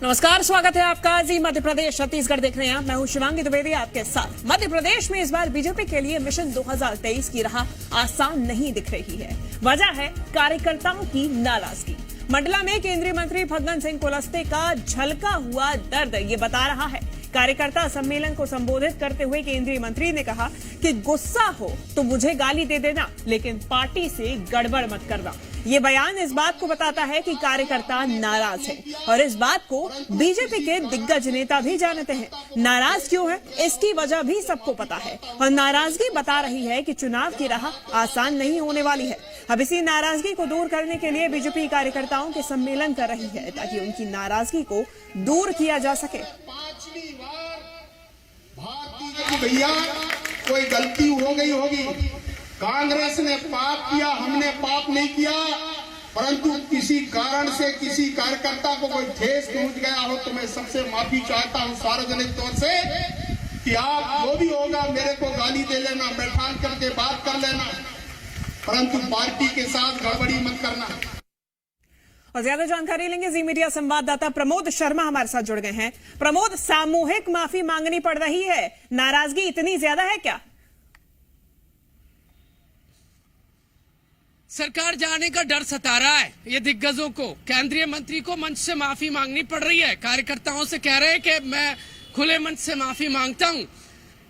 नमस्कार, स्वागत है आपका जी मध्य प्रदेश छत्तीसगढ़ देख रहे हैं आप। मैं हूं शिवांगी द्विवेदी आपके साथ। मध्य प्रदेश में इस बार बीजेपी के लिए मिशन 2023 की राह आसान नहीं दिख रही है। वजह है कार्यकर्ताओं की नाराजगी। मंडला में केंद्रीय मंत्री फग्गन सिंह कुलस्ते का झलका हुआ दर्द ये बता रहा है। कार्यकर्ता सम्मेलन को संबोधित करते हुए केंद्रीय मंत्री ने कहा कि गुस्सा हो तो मुझे गाली दे देना, लेकिन पार्टी से गड़बड़ मत करना। ये बयान इस बात को बताता है कि कार्यकर्ता नाराज है और इस बात को बीजेपी के दिग्गज नेता भी जानते हैं। नाराज क्यों है इसकी वजह भी सबको पता है और नाराजगी बता रही है कि चुनाव की राह आसान नहीं होने वाली है। अब इसी नाराजगी को दूर करने के लिए बीजेपी कार्यकर्ताओं के सम्मेलन कर रही है ताकि उनकी नाराजगी को दूर किया जा सके। भारतीय भैया कोई गलती हो गई होगी, कांग्रेस ने पाप किया, हमने पाप नहीं किया, परंतु किसी कारण से किसी कार्यकर्ता को कोई ठेस पहुंच गया हो तो मैं सबसे माफी चाहता हूं सार्वजनिक तौर से कि आप जो भी होगा मेरे को गाली दे लेना, बैठान करके बात कर लेना, परंतु पार्टी के साथ गड़बड़ी मत करना। और ज्यादा जानकारी लेंगे जी मीडिया संवाददाता प्रमोद शर्मा हमारे साथ जुड़ गए हैं। प्रमोद, सामूहिक माफी मांगनी पड़ रही है, नाराजगी इतनी ज्यादा है क्या? सरकार जाने का डर सता रहा है ये दिग्गजों को। केंद्रीय मंत्री को मंच से माफी मांगनी पड़ रही है। कार्यकर्ताओं से कह रहे हैं कि मैं खुले मंच से माफी मांगता हूं,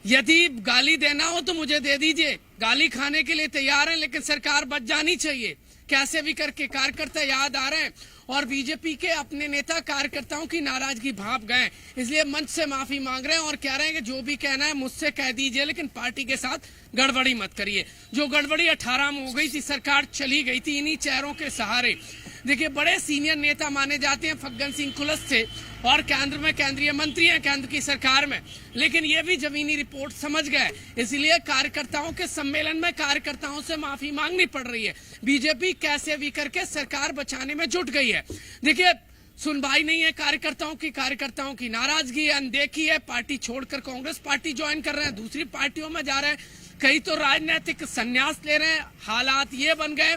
यदि गाली देना हो तो मुझे दे दीजिए, गाली खाने के लिए तैयार हैं, लेकिन सरकार बच जानी चाहिए। कैसे भी करके कार्यकर्ता याद आ रहे हैं और बीजेपी के अपने नेता कार्यकर्ताओं की नाराजगी भाप गए, इसलिए मंच से माफी मांग रहे हैं और कह रहे हैं कि जो भी कहना है मुझसे कह दीजिए, लेकिन पार्टी के साथ गड़बड़ी मत करिए। जो गड़बड़ी 18 में हो गई थी, सरकार चली गई थी इन्हीं चेहरों के सहारे। देखिए, बड़े सीनियर नेता माने जाते हैं फग्गन सिंह कुलस्ते और केंद्र में केंद्रीय मंत्री हैं केंद्र की सरकार में, लेकिन ये भी जमीनी रिपोर्ट समझ गए, इसलिए कार्यकर्ताओं के सम्मेलन में कार्यकर्ताओं से माफी मांगनी पड़ रही है। बीजेपी कैसे भी करके सरकार बचाने में जुट गई है। देखिए, सुनवाई नहीं है कार्यकर्ताओं की नाराजगी है, अनदेखी है। पार्टी छोड़कर कांग्रेस पार्टी ज्वाइन कर रहे हैं, दूसरी पार्टियों में जा रहे हैं, कई तो राजनीतिक संन्यास ले रहे हैं। हालात ये बन गए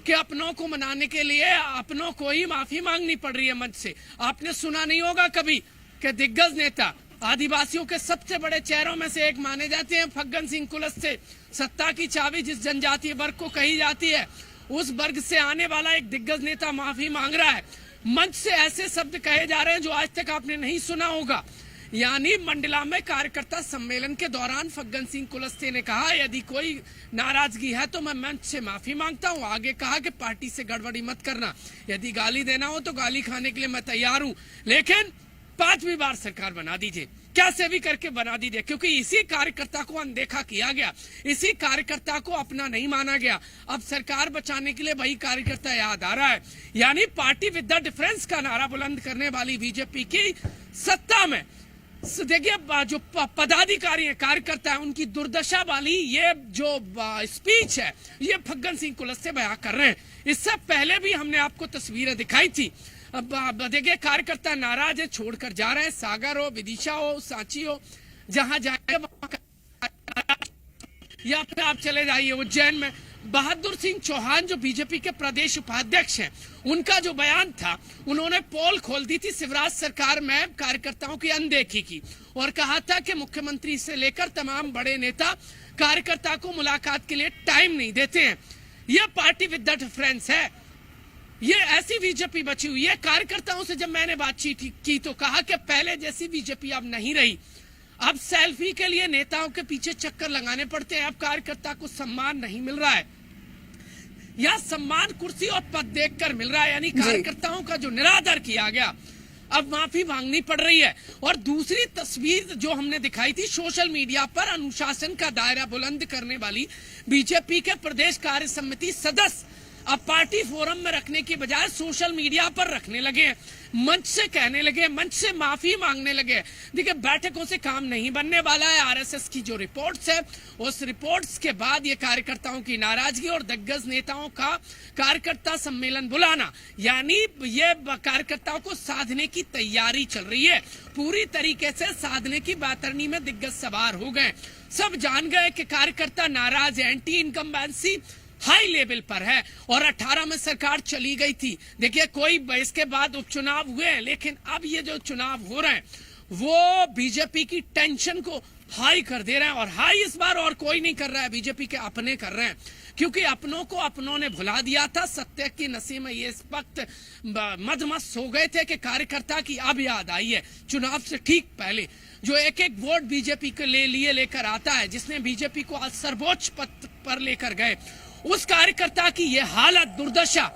कि अपनों को मनाने के लिए अपनों को ही माफी मांगनी पड़ रही है मंच से। आपने सुना नहीं होगा कभी कि दिग्गज नेता आदिवासियों के सबसे बड़े चेहरों में से एक माने जाते हैं फग्गन सिंह कुलस्ते। सत्ता की चाबी जिस जनजातीय वर्ग को कही जाती है, उस वर्ग से आने वाला एक दिग्गज नेता माफी मांग रहा है। मंच से ऐसे शब्द कहे जा रहे हैं जो आज तक आपने नहीं सुना होगा। यानी मंडला में कार्यकर्ता सम्मेलन के दौरान फग्गन सिंह कुलस्ते ने कहा, यदि कोई नाराजगी है तो मैं मंच से माफी मांगता हूं। आगे कहा कि पार्टी से गड़बड़ी मत करना, यदि गाली देना हो तो गाली खाने के लिए मैं तैयार हूं, लेकिन 5वीं बार सरकार बना दीजिए, कैसे भी करके बना दीजिए, क्योंकि इसी कार्यकर्ता को अनदेखा किया गया, इसी कार्यकर्ता को अपना नहीं माना गया। अब सरकार बचाने के लिए वही कार्यकर्ता याद आ रहा है। यानी पार्टी विद द डिफरेंस का नारा बुलंद करने वाली बीजेपी की सत्ता में देखिए जो पदाधिकारी है, कार्यकर्ता है, उनकी दुर्दशा वाली ये जो स्पीच है ये फग्गन सिंह कुलस्ते बयां कर रहे हैं। इससे पहले भी हमने आपको तस्वीरें दिखाई थी। अब देखिए, कार्यकर्ता नाराज है, छोड़कर जा रहे हैं। सागर हो, विदिशा हो, सांची हो, जहां जाए या फिर आप चले जाइए उज्जैन में। बहादुर सिंह चौहान जो बीजेपी के प्रदेश उपाध्यक्ष हैं, उनका जो बयान था, उन्होंने पोल खोल दी थी शिवराज सरकार में कार्यकर्ताओं की अनदेखी की और कहा था कि मुख्यमंत्री से लेकर तमाम बड़े नेता कार्यकर्ता को मुलाकात के लिए टाइम नहीं देते हैं। यह पार्टी विद द डिफरेंस है, ये ऐसी बीजेपी बची हुई है। कार्यकर्ताओं से जब मैंने बातचीत की तो कहा कि पहले जैसी बीजेपी अब नहीं रही, अब सेल्फी के लिए नेताओं के पीछे चक्कर लगाने पड़ते हैं, अब कार्यकर्ता को सम्मान नहीं मिल रहा है, या सम्मान कुर्सी और पद देखकर मिल रहा है। यानी कार्यकर्ताओं का जो निरादर किया गया, अब माफी मांगनी पड़ रही है। और दूसरी तस्वीर जो हमने दिखाई थी सोशल मीडिया पर, अनुशासन का दायरा बुलंद करने वाली बीजेपी के प्रदेश कार्य समिति सदस्य अब पार्टी फोरम में रखने की बजाय सोशल मीडिया पर रखने लगे हैं, मंच से कहने लगे, मंच से माफी मांगने लगे। देखिए, बैठकों से काम नहीं बनने वाला है। आरएसएस की जो रिपोर्ट्स है, उस रिपोर्ट्स के बाद ये कार्यकर्ताओं की नाराजगी और दिग्गज नेताओं का कार्यकर्ता सम्मेलन बुलाना, यानी ये कार्यकर्ताओं को साधने की तैयारी चल रही है। पूरी तरीके से साधने की बैतरनी में दिग्गज सवार हो गए। सब जान गए कि कार्यकर्ता नाराज है, एंटी इनकम्बेंसी हाई लेवल पर है। और 18 में सरकार चली गई थी। देखिए कोई इसके बाद उपचुनाव हुए हैं, लेकिन अब ये जो चुनाव हो रहे हैं वो बीजेपी की टेंशन को हाई कर दे रहे हैं। और हाई इस बार और कोई नहीं कर रहा है, बीजेपी के अपने कर रहे हैं, क्योंकि अपनों को अपनों ने भुला दिया था। सत्य की नशे में ये इस वक्त मदमस्त हो गए थे कि कार्यकर्ता की अब याद आई है चुनाव से ठीक पहले जो एक एक वोट बीजेपी के लिए लेकर आता है, जिसने बीजेपी को आज सर्वोच्च पद पर लेकर गए, उस कार्यकर्ता की ये हालत दुर्दशा।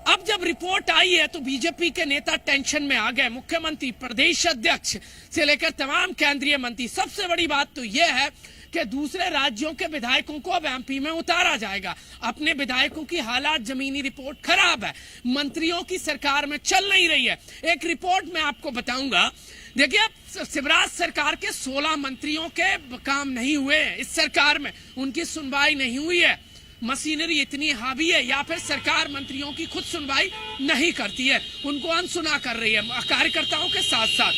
अब जब रिपोर्ट आई है तो बीजेपी के नेता टेंशन में आ गए। मुख्यमंत्री, प्रदेश अध्यक्ष से लेकर तमाम केंद्रीय मंत्री। सबसे बड़ी बात तो यह है कि दूसरे राज्यों के विधायकों को अब एमपी में उतारा जाएगा। अपने विधायकों की हालात, जमीनी रिपोर्ट खराब है, मंत्रियों की सरकार में चल नहीं रही है। एक रिपोर्ट मैं आपको बताऊंगा। देखिए शिवराज सरकार के 16 मंत्रियों के काम नहीं हुए हैं इस सरकार में, उनकी सुनवाई नहीं हुई है। मशीनरी इतनी हावी है या फिर सरकार मंत्रियों की खुद सुनवाई नहीं करती है, उनको अनसुना कर रही है कार्यकर्ताओं के साथ साथ।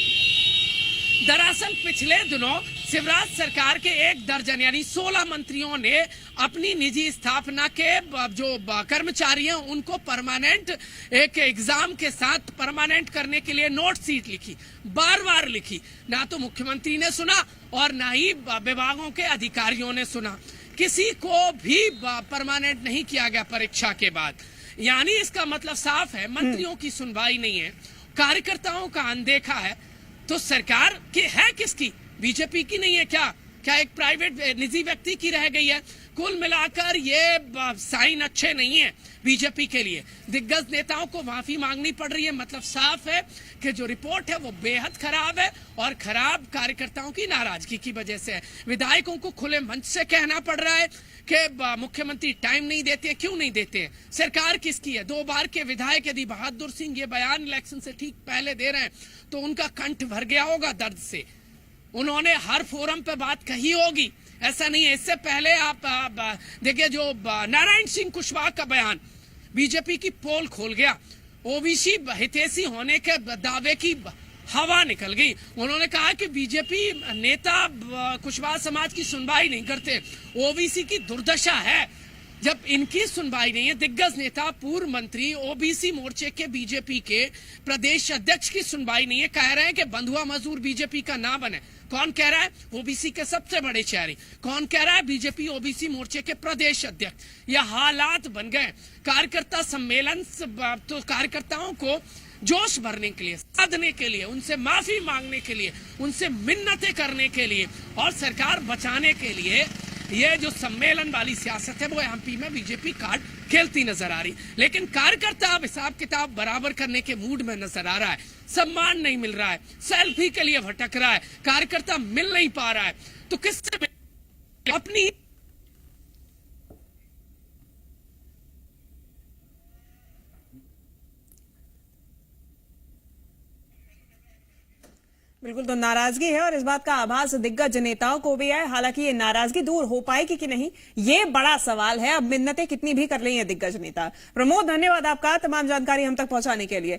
दरअसल पिछले दिनों शिवराज सरकार के 1 दर्जन यानी 16 मंत्रियों ने अपनी निजी स्थापना के जो कर्मचारी हैं उनको परमानेंट एक एग्जाम के साथ परमानेंट करने के लिए नोट सीट लिखी, बार बार लिखी। ना तो मुख्यमंत्री ने सुना और ना ही विभागों के अधिकारियों ने सुना। किसी को भी परमानेंट नहीं किया गया परीक्षा के बाद। यानी इसका मतलब साफ है, मंत्रियों की सुनवाई नहीं है, कार्यकर्ताओं का अनदेखा है। तो सरकार की है किसकी? बीजेपी की नहीं है क्या? क्या एक प्राइवेट निजी व्यक्ति की रह गई है? कुल मिलाकर ये साइन अच्छे नहीं है बीजेपी के लिए। दिग्गज नेताओं को माफी मांगनी पड़ रही है। मतलब साफ है कि जो रिपोर्ट है वो बेहद खराब है और खराब कार्यकर्ताओं की नाराजगी की वजह से है। विधायकों को खुले मंच से कहना पड़ रहा है कि मुख्यमंत्री टाइम नहीं देते। क्यों नहीं देते? सरकार किसकी है? 2 बार के विधायक यदि बहादुर सिंह ये बयान इलेक्शन से ठीक पहले दे रहे हैं तो उनका कंठ भर गया होगा दर्द से। उन्होंने हर फोरम पे बात कही होगी, ऐसा नहीं है। इससे पहले आप देखिए जो नारायण सिंह कुशवाहा का बयान बीजेपी की पोल खोल गया। ओबीसी हितैषी होने के दावे की हवा निकल गई। उन्होंने कहा कि बीजेपी नेता कुशवाहा समाज की सुनवाई नहीं करते। ओबीसी की दुर्दशा है जब इनकी सुनवाई नहीं है। दिग्गज नेता, पूर्व मंत्री, ओबीसी मोर्चे के बीजेपी के प्रदेश अध्यक्ष की सुनवाई नहीं है। कह रहे हैं कि बंधुआ मजदूर बीजेपी का ना बने। कौन कह रहा है? ओबीसी के सबसे बड़े चेहरे। कौन कह रहा है? बीजेपी ओबीसी मोर्चे के प्रदेश अध्यक्ष। यह हालात बन गए। कार्यकर्ता सम्मेलन तो कार्यकर्ताओं को जोश भरने के लिए, साधने के लिए, उनसे माफी मांगने के लिए, उनसे मिन्नतें करने के लिए और सरकार बचाने के लिए ये जो सम्मेलन वाली सियासत है वो एमपी में बीजेपी कार्ड खेलती नजर आ रही। लेकिन कार्यकर्ता अब हिसाब किताब बराबर करने के मूड में नजर आ रहा है। सम्मान नहीं मिल रहा है, सेल्फी के लिए भटक रहा है, कार्यकर्ता मिल नहीं पा रहा है। तो किससे अपनी बिल्कुल, तो नाराजगी है और इस बात का आभास दिग्गज नेताओं को भी है। हालांकि ये नाराजगी दूर हो पाएगी कि नहीं, ये बड़ा सवाल है। अब मिन्नतें कितनी भी कर रही हैं दिग्गज नेता। प्रमोद, धन्यवाद आपका तमाम जानकारी हम तक पहुंचाने के लिए।